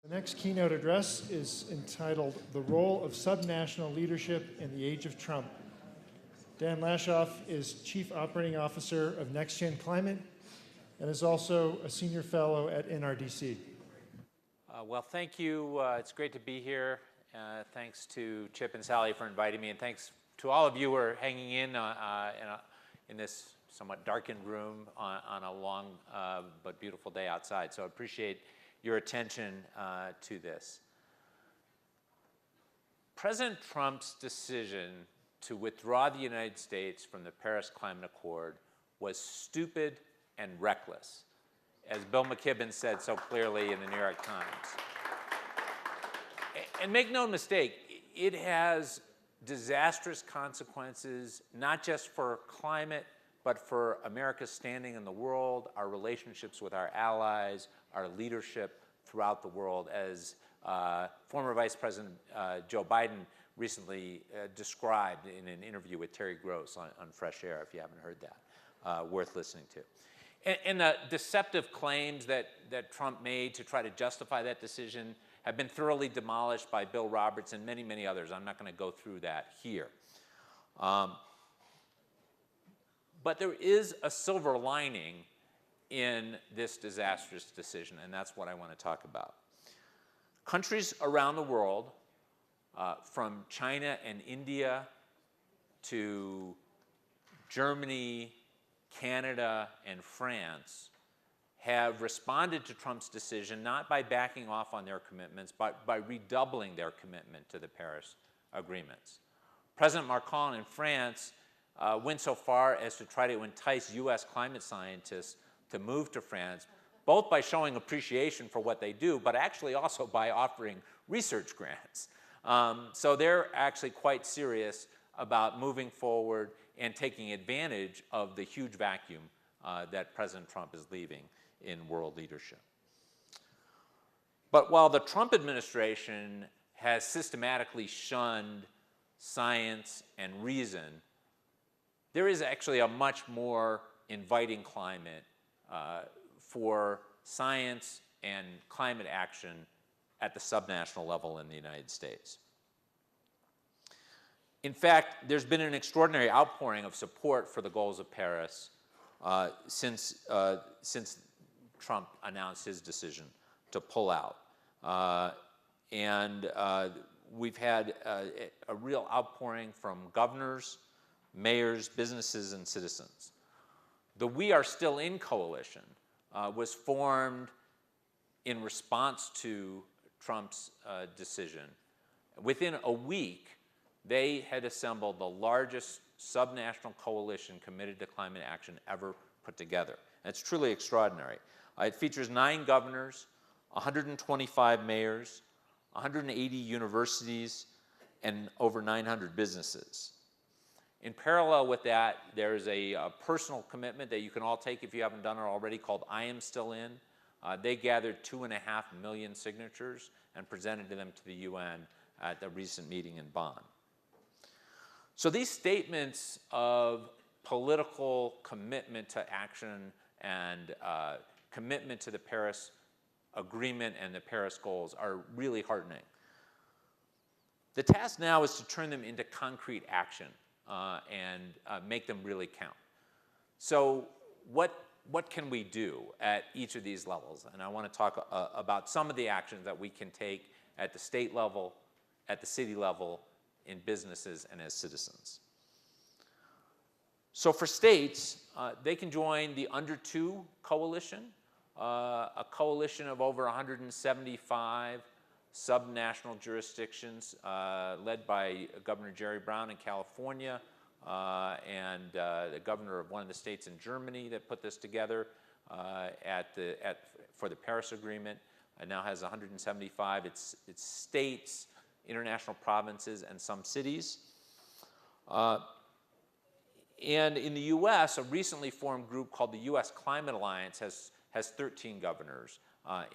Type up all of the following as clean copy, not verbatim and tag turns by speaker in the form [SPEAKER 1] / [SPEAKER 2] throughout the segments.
[SPEAKER 1] The next keynote address is entitled The Role of Subnational Leadership in the Age of Trump. Dan Lashof is Chief Operating Officer of NextGen Climate and is also a Senior Fellow at NRDC.
[SPEAKER 2] Well, thank you. It's great to be here. Thanks to Chip and Sally for inviting me, and thanks to all of you who are hanging in this somewhat darkened room on a long but beautiful day outside. So I appreciate your attention to this. President Trump's decision to withdraw the United States from the Paris Climate Accord was stupid and reckless, as Bill McKibben said so clearly in the New York Times. And make no mistake, it has disastrous consequences, not just for climate, but for America's standing in the world, our relationships with our allies, our leadership throughout the world, as former Vice President Joe Biden recently described in an interview with Terry Gross on Fresh Air, if you haven't heard that, worth listening to. And the deceptive claims that Trump made to try to justify that decision have been thoroughly demolished by Bill Roberts and many, many others. I'm not going to go through that here. But there is a silver lining in this disastrous decision, and that's what I want to talk about. Countries around the world, from China and India to Germany, Canada, and France, have responded to Trump's decision not by backing off on their commitments, but by redoubling their commitment to the Paris agreements. President Macron in France went so far as to try to entice U.S. climate scientists to move to France, both by showing appreciation for what they do, but actually also by offering research grants. So they're actually quite serious about moving forward and taking advantage of the huge vacuum that President Trump is leaving in world leadership. But while the Trump administration has systematically shunned science and reason, there is actually a much more inviting climate for science and climate action at the subnational level in the United States. In fact, there's been an extraordinary outpouring of support for the goals of Paris since Trump announced his decision to pull out. We've had a real outpouring from governors, mayors, businesses, and citizens. The We Are Still In coalition was formed in response to Trump's decision. Within a week, they had assembled the largest subnational coalition committed to climate action ever put together. And it's truly extraordinary. It features 9 governors, 125 mayors, 180 universities, and over 900 businesses. In parallel with that, there's a personal commitment that you can all take if you haven't done it already called I Am Still In. They gathered 2.5 million signatures and presented them to the UN at the recent meeting in Bonn. So these statements of political commitment to action and commitment to the Paris Agreement and the Paris goals are really heartening. The task now is to turn them into concrete action and make them really count. So what can we do at each of these levels? And I want to talk about some of the actions that we can take at the state level, at the city level, in businesses, and as citizens. So for states, they can join the Under 2 coalition, a coalition of over 175 subnational jurisdictions led by Governor Jerry Brown in California and the governor of one of the states in Germany that put this together for the Paris Agreement. It now has 175. It's states, international provinces, and some cities. And in the US, a recently formed group called the US Climate Alliance has 13 governors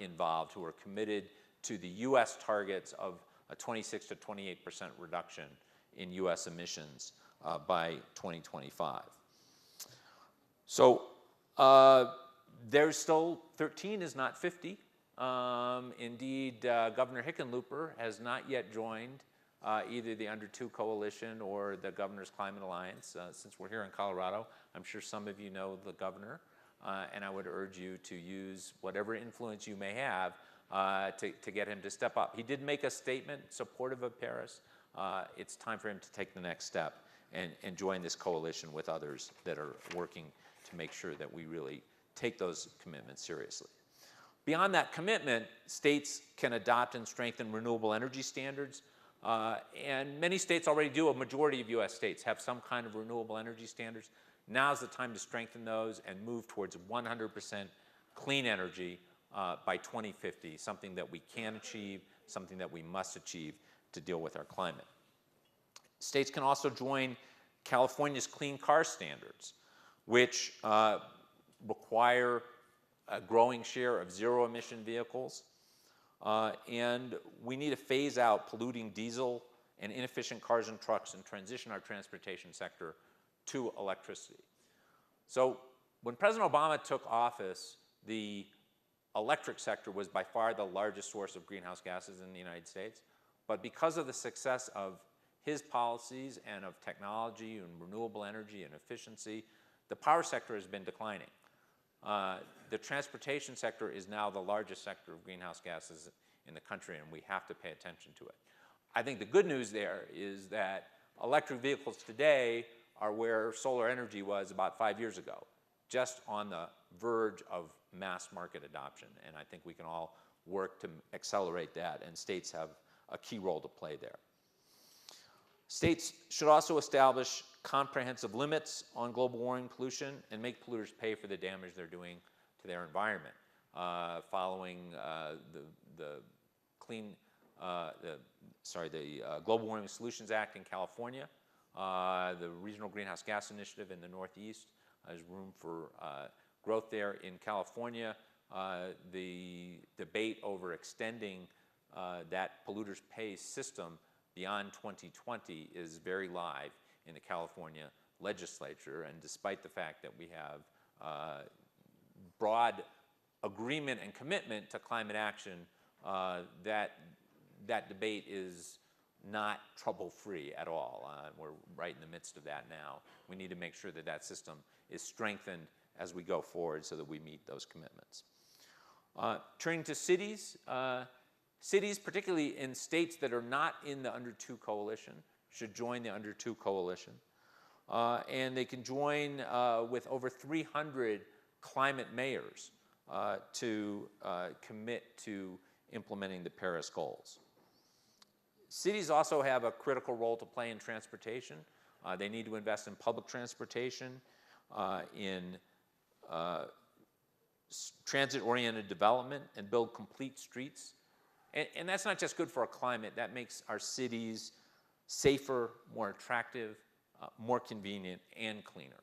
[SPEAKER 2] involved who are committed to the US targets of a 26 to 28% reduction in US emissions by 2025. So there's still 13 is not 50. Indeed, Governor Hickenlooper has not yet joined either the Under 2 Coalition or the Governor's Climate Alliance. Since we're here in Colorado, I'm sure some of you know the governor, and I would urge you to use whatever influence you may have to get him to step up. He did make a statement supportive of Paris. It's time for him to take the next step and join this coalition with others that are working to make sure that we really take those commitments seriously. Beyond that commitment, states can adopt and strengthen renewable energy standards. And many states already do. A majority of U.S. states have some kind of renewable energy standards. Now's the time to strengthen those and move towards 100% clean energy by 2050, something that we can achieve, something that we must achieve to deal with our climate. States can also join California's clean car standards, which require a growing share of zero-emission vehicles. And we need to phase out polluting diesel and inefficient cars and trucks and transition our transportation sector to electricity. So when President Obama took office, the electric sector was by far the largest source of greenhouse gases in the United States. But because of the success of his policies and of technology and renewable energy and efficiency, the power sector has been declining. The transportation sector is now the largest sector of greenhouse gases in the country, and we have to pay attention to it. I think the good news there is that electric vehicles today are where solar energy was about 5 years ago, just on the verge of mass market adoption. And I think we can all work to accelerate that, and states have a key role to play there. States should also establish comprehensive limits on global warming pollution and make polluters pay for the damage they're doing to their environment. Following the Global Warming Solutions Act in California, the Regional Greenhouse Gas Initiative in the Northeast, there's room for growth there. In California, the debate over extending that polluters pay system beyond 2020 is very live in the California legislature, and despite the fact that we have broad agreement and commitment to climate action, that debate is not trouble-free at all. We're right in the midst of that now. We need to make sure that that system is strengthened as we go forward so that we meet those commitments. Turning to cities, cities, particularly in states that are not in the Under 2 Coalition, should join the Under 2 Coalition. And they can join with over 300 climate mayors to commit to implementing the Paris goals. Cities also have a critical role to play in transportation. They need to invest in public transportation, in transit-oriented development, and build complete streets. And that's not just good for our climate, that makes our cities safer, more attractive, more convenient, and cleaner.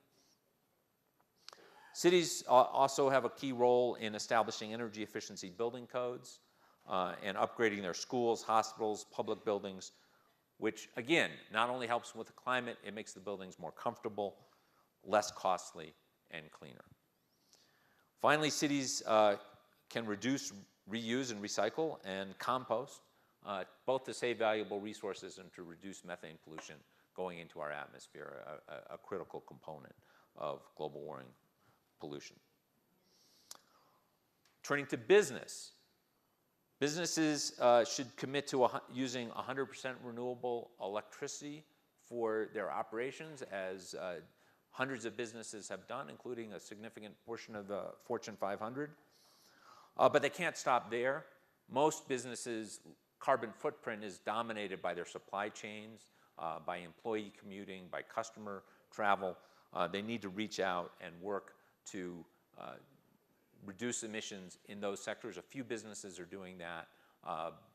[SPEAKER 2] Cities also have a key role in establishing energy efficiency building codes and upgrading their schools, hospitals, public buildings, which again, not only helps with the climate, it makes the buildings more comfortable, less costly, and cleaner. Finally, cities can reduce, reuse, and recycle and compost, both to save valuable resources and to reduce methane pollution going into our atmosphere, a critical component of global warming pollution. Turning to business. Businesses should commit to using 100% renewable electricity for their operations, as hundreds of businesses have done, including a significant portion of the Fortune 500. But they can't stop there. Most businesses' carbon footprint is dominated by their supply chains, by employee commuting, by customer travel. They need to reach out and work to reduce emissions in those sectors. A few businesses are doing that,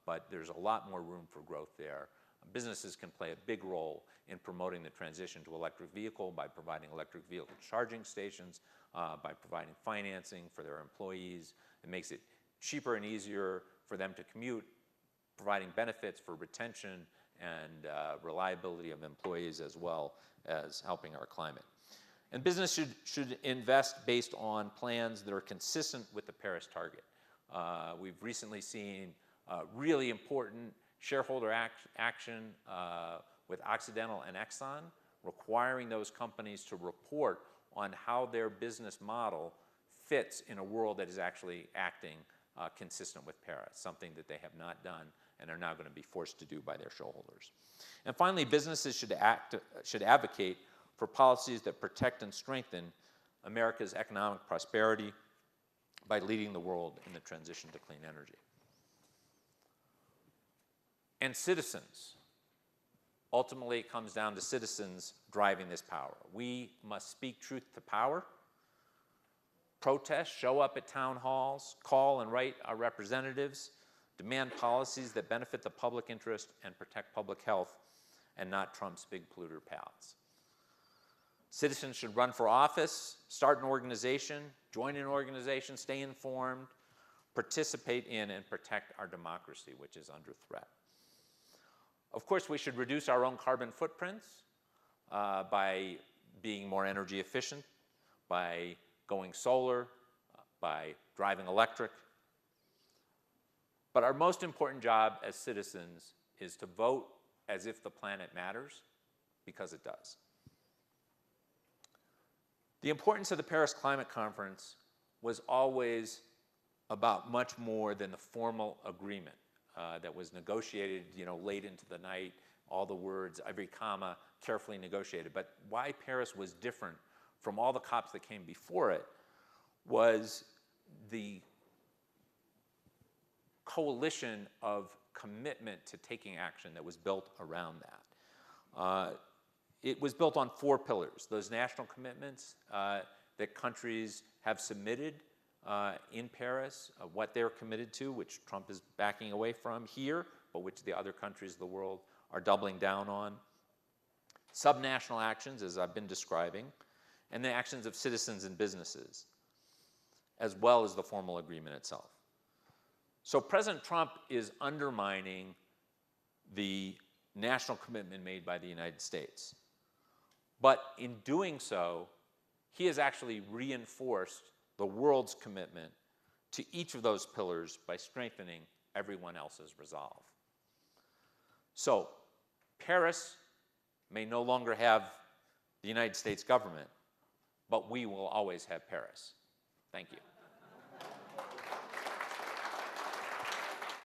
[SPEAKER 2] but there's a lot more room for growth there. Businesses can play a big role in promoting the transition to electric vehicle by providing electric vehicle charging stations, by providing financing for their employees. It makes it cheaper and easier for them to commute, providing benefits for retention and reliability of employees, as well as helping our climate. And business should invest based on plans that are consistent with the Paris target. We've recently seen really important shareholder action with Occidental and Exxon, requiring those companies to report on how their business model fits in a world that is actually acting consistent with Paris, something that they have not done and are now going to be forced to do by their shareholders. And finally, businesses should advocate for policies that protect and strengthen America's economic prosperity by leading the world in the transition to clean energy. And citizens. Ultimately, it comes down to citizens driving this power. We must speak truth to power, protest, show up at town halls, call and write our representatives, demand policies that benefit the public interest and protect public health, and not Trump's big polluter pals. Citizens should run for office, start an organization, join an organization, stay informed, participate in and protect our democracy, which is under threat. Of course, we should reduce our own carbon footprints by being more energy efficient, by going solar, by driving electric. But our most important job as citizens is to vote as if the planet matters, because it does. The importance of the Paris Climate Conference was always about much more than the formal agreement that was negotiated, late into the night, all the words, every comma, carefully negotiated. But why Paris was different from all the COPs that came before it was the coalition of commitment to taking action that was built around that. It was built on 4 pillars: those national commitments that countries have submitted in Paris, what they're committed to, which Trump is backing away from here, but which the other countries of the world are doubling down on. Subnational actions, as I've been describing, and the actions of citizens and businesses, as well as the formal agreement itself. So President Trump is undermining the national commitment made by the United States. But in doing so, he has actually reinforced the world's commitment to each of those pillars by strengthening everyone else's resolve. So Paris may no longer have the United States government, but we will always have Paris. Thank you.